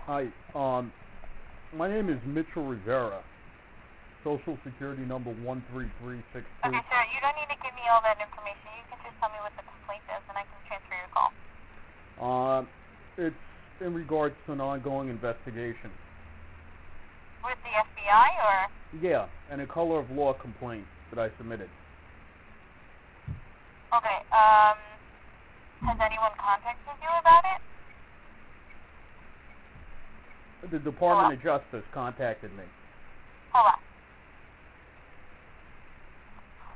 Hi. My name is Mitchell Rivera. Social Security number 13362. Okay, sir, you don't need to give me all that information. You can just tell me what the complaint is, and I can transfer your call. It's in regards to an ongoing investigation. With the FBI, or? Yeah, and a color of law complaint that I submitted. Okay, has anyone contacted you about it? The Department of Justice contacted me. Hold on.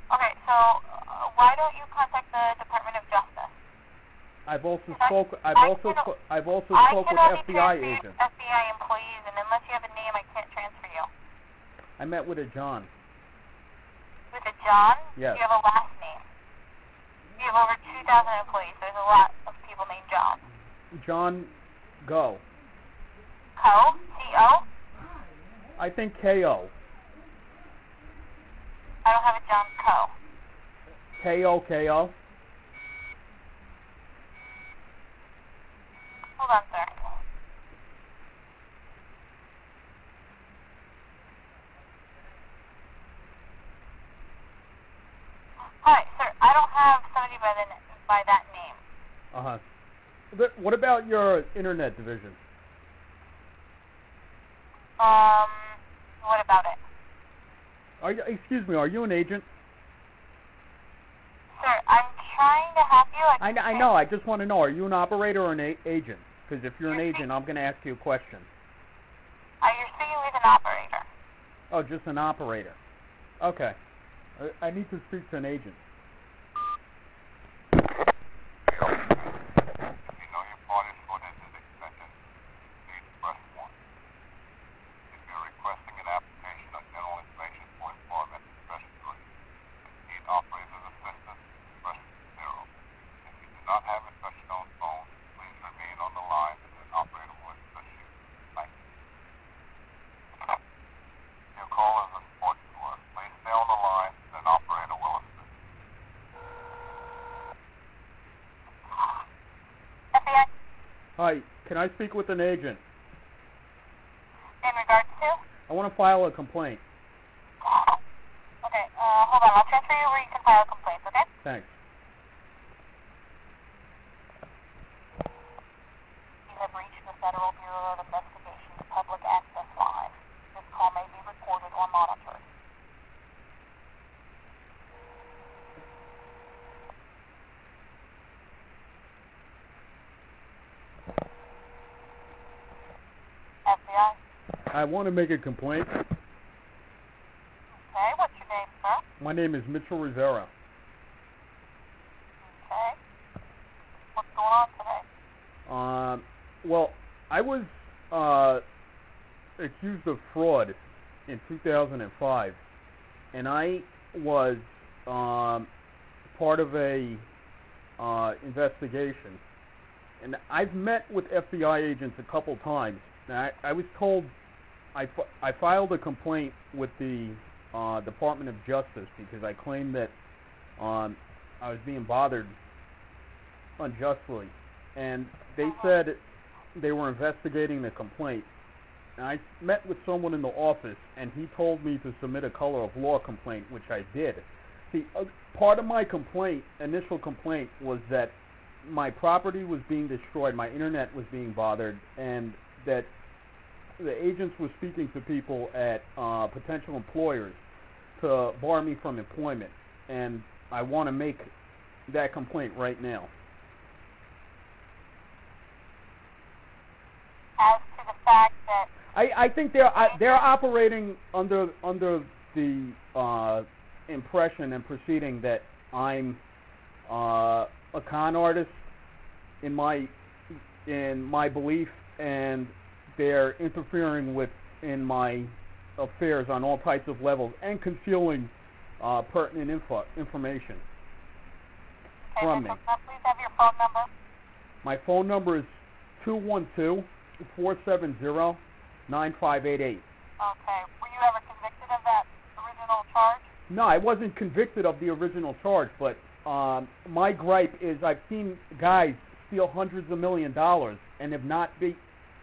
Okay, so why don't you contact the Department of Justice? I've also spoke with FBI agents. FBI employees, and unless you have a name, I can't transfer you. I met with a John. With a John? Yes. Do you have a last name? You have over 2,000 employees. There's a lot of people named John. John Go. Co? C-O? I think K-O. I don't have a John Co. K-O. Hold on, sir. Alright, sir, I don't have somebody by that name. Uh-huh. What about your internet division? What about it? Excuse me, are you an agent? Sir, I'm trying to help you. I know, I just want to know, are you an operator or an agent? Because if you're an agent, I'm going to ask you a question. You're speaking with an operator. Oh, just an operator. Okay. I need to speak to an agent. Hi, can I speak with an agent? In regards to? I want to file a complaint. Okay, hold on. I'll transfer you where you can file a complaint, okay? Thanks. You have reached the Federal Bureau of Investigation to Public Access Line. This call may be recorded or monitored. FBI? I want to make a complaint. Okay, what's your name, sir? My name is Mitchell Rivera. Okay. What's going on today? Well, I was accused of fraud in 2005, and I was part of a investigation. And I've met with FBI agents a couple times. Now, I was told I filed a complaint with the Department of Justice because I claimed that I was being bothered unjustly. And they said they were investigating the complaint. And I met with someone in the office, and he told me to submit a color of law complaint, which I did. See, part of my complaint, initial complaint, was that my property was being destroyed, my internet was being bothered, and that the agents were speaking to people at potential employers to bar me from employment. And I want to make that complaint right now. As to the fact that I think they're operating under the impression and proceeding that I'm a con artist in my belief, and they're interfering in my affairs on all types of levels and concealing pertinent information from me. Please have your phone number. My phone number is 212-470-9588. Okay. Were you ever convicted of that original charge? No, I wasn't convicted of the original charge, but my gripe is I've seen guys steal hundreds of $1 million and have not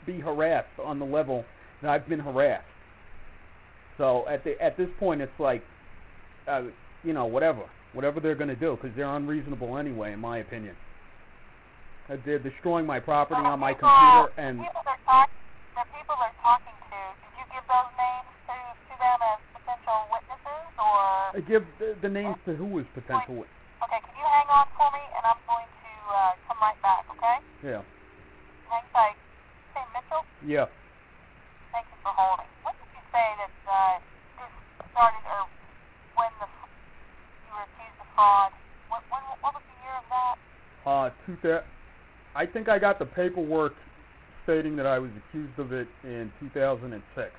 be harassed on the level that I've been harassed. So at this point, it's like, whatever they're going to do, because they're unreasonable anyway, in my opinion. They're destroying my property on my computer, and the people they're talking to, did you give those names to them as potential witnesses, or? I give the names to who is potential witnesses. Okay, can you hang on for me, and I'm going to come right back, okay? Yeah. Hang tight. Say Mitchell? Yeah. Thank you for holding. When did you say that this started, or when you were accused of fraud? What was the year of that? I think I got the paperwork stating that I was accused of it in 2006. I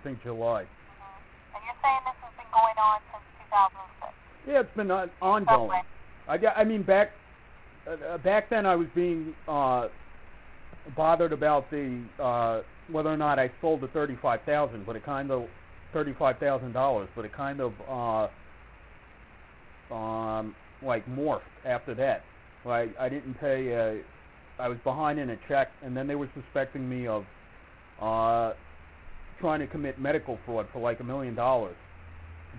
think July. Mm-hmm. And you're saying this has been going on since 2006? Yeah, it's been ongoing. Back then I was being bothered about the whether or not I sold the $35,000, but it kind of $35,000, but it kind of like morphed after that. Like I didn't pay. I was behind in a check, and then they were suspecting me of trying to commit medical fraud for like $1 million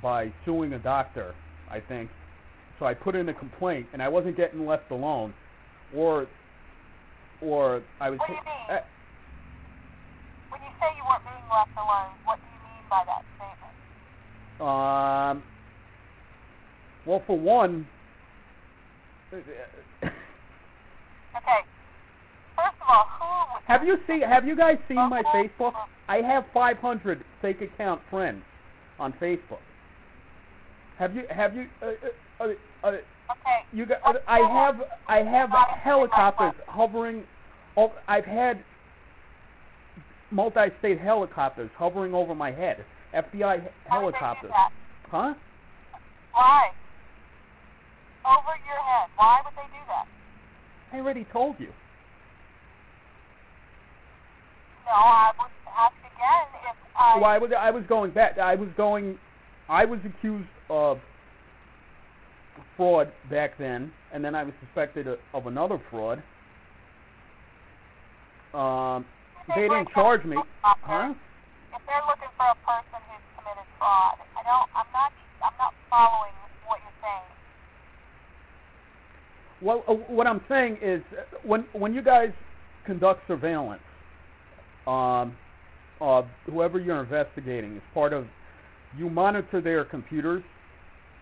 by suing a doctor, I think. So I put in a complaint, and I wasn't getting left alone, or I was. What do you mean? When you say you weren't being left alone, what do you mean by that statement? Well, for one. Okay. First of all, who? Have you guys seen my Facebook? I have 500 fake account friends on Facebook. Have you? Okay. You got, I have helicopters hovering. I've had multi-state helicopters hovering over my head. FBI helicopters. Huh? Why? Over your head. Why would they do that? I already told you. No, I would ask again if I... Well, I was going back. I was accused of fraud back then, and then I was suspected of another fraud. They didn't charge me. Huh? If they're looking for a person who's committed fraud, I'm not following what you're saying. Well, what I'm saying is, when you guys conduct surveillance, whoever you're investigating is part of, you monitor their computers,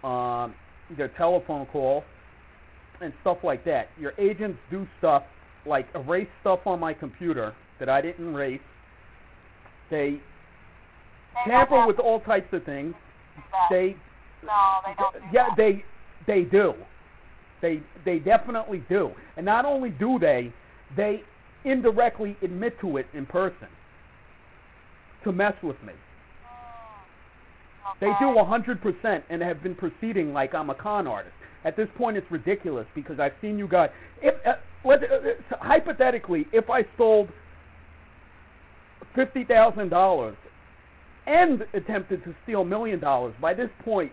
their telephone calls, and stuff like that. Your agents do stuff like erase stuff on my computer that I didn't erase. They tamper with all types of things. No, they don't do yeah, that. they do. They definitely do. And not only do they indirectly admit to it in person to mess with me. Okay. They do 100% and have been proceeding like I'm a con artist. At this point, it's ridiculous because I've seen you guys. Hypothetically, if I sold $50,000 and attempted to steal $1 million, by this point,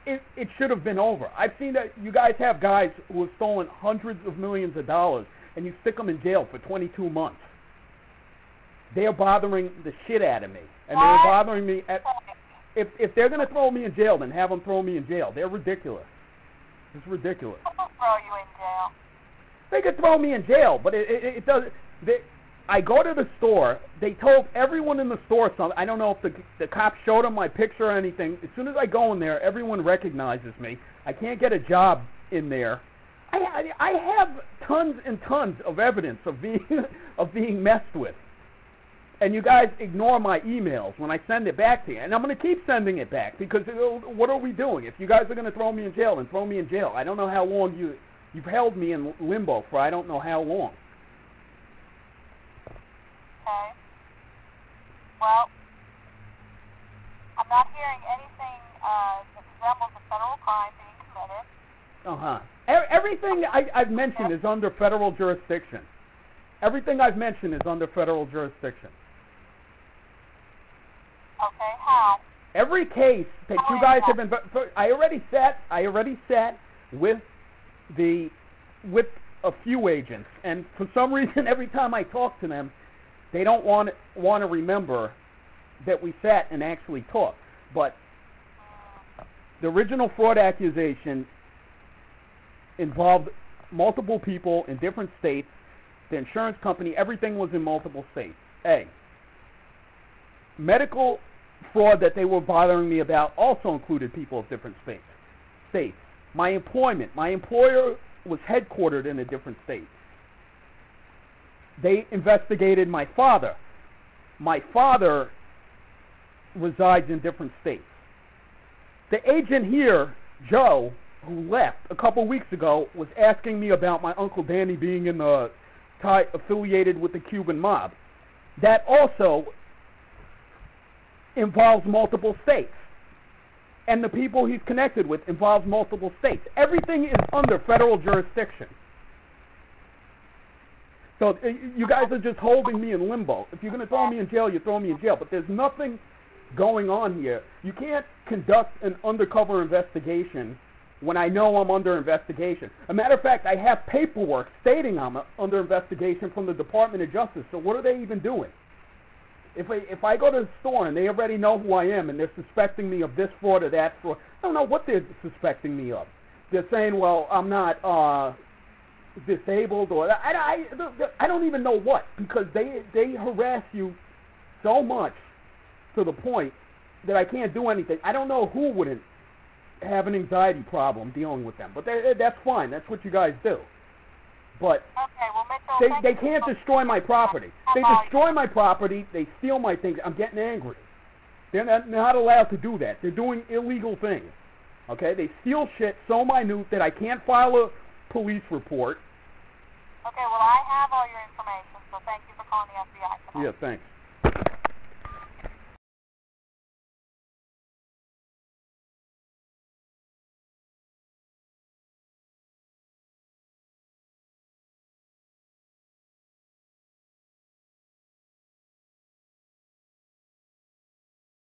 it should have been over. I've seen that you guys have guys who have stolen hundreds of millions of dollars, and you stick them in jail for 22 months. They're bothering the shit out of me, and they're bothering me. If they're going to throw me in jail, then have them throw me in jail. They're ridiculous. It's ridiculous. They'll throw you in jail. They could throw me in jail, but it doesn't. I go to the store. They told everyone in the store something. I don't know if the cops showed them my picture or anything. As soon as I go in there, everyone recognizes me. I can't get a job in there. I have tons and tons of evidence of being messed with. And you guys ignore my emails when I send it back to you. And I'm going to keep sending it back because what are we doing? If you guys are going to throw me in jail, then throw me in jail. I don't know how long you've held me in limbo for I don't know how long. Okay. Well, I'm not hearing anything that resembles a federal crime being committed. Everything I've mentioned is under federal jurisdiction. Everything I've mentioned is under federal jurisdiction. Okay, how? Every case that you guys have been, I already sat with a few agents, and for some reason, every time I talk to them, they don't want to remember that we sat and actually talked. But the original fraud accusation involved multiple people in different states. The insurance company, everything was in multiple states. A. Medical fraud that they were bothering me about also included people of different states. My employer was headquartered in a different state. They investigated my father. My father resides in different states. The agent here, Joe, who left a couple weeks ago, was asking me about my Uncle Danny being in the affiliated with the Cuban mob. That also involves multiple states. And the people he's connected with involves multiple states. Everything is under federal jurisdiction. So you guys are just holding me in limbo. If you're going to throw me in jail, you throw me in jail. But there's nothing going on here. You can't conduct an undercover investigation when I know I'm under investigation. A matter of fact, I have paperwork stating I'm under investigation from the Department of Justice. So what are they even doing? If I go to the store and they already know who I am and they're suspecting me of this fraud or that fraud, I don't know what they're suspecting me of. They're saying, well, I'm not disabled, or I don't even know what, because they harass you so much to the point that I can't do anything. I don't know who wouldn't have an anxiety problem dealing with them, but that's fine. That's what you guys do. But okay, well, Mitchell, they can't destroy my property. They destroy my property. They steal my things. I'm getting angry. They're not allowed to do that. They're doing illegal things. Okay? They steal shit so minute that I can't file a police report. Okay, well, I have all your information, so thank you for calling the FBI tonight. Yeah, thanks.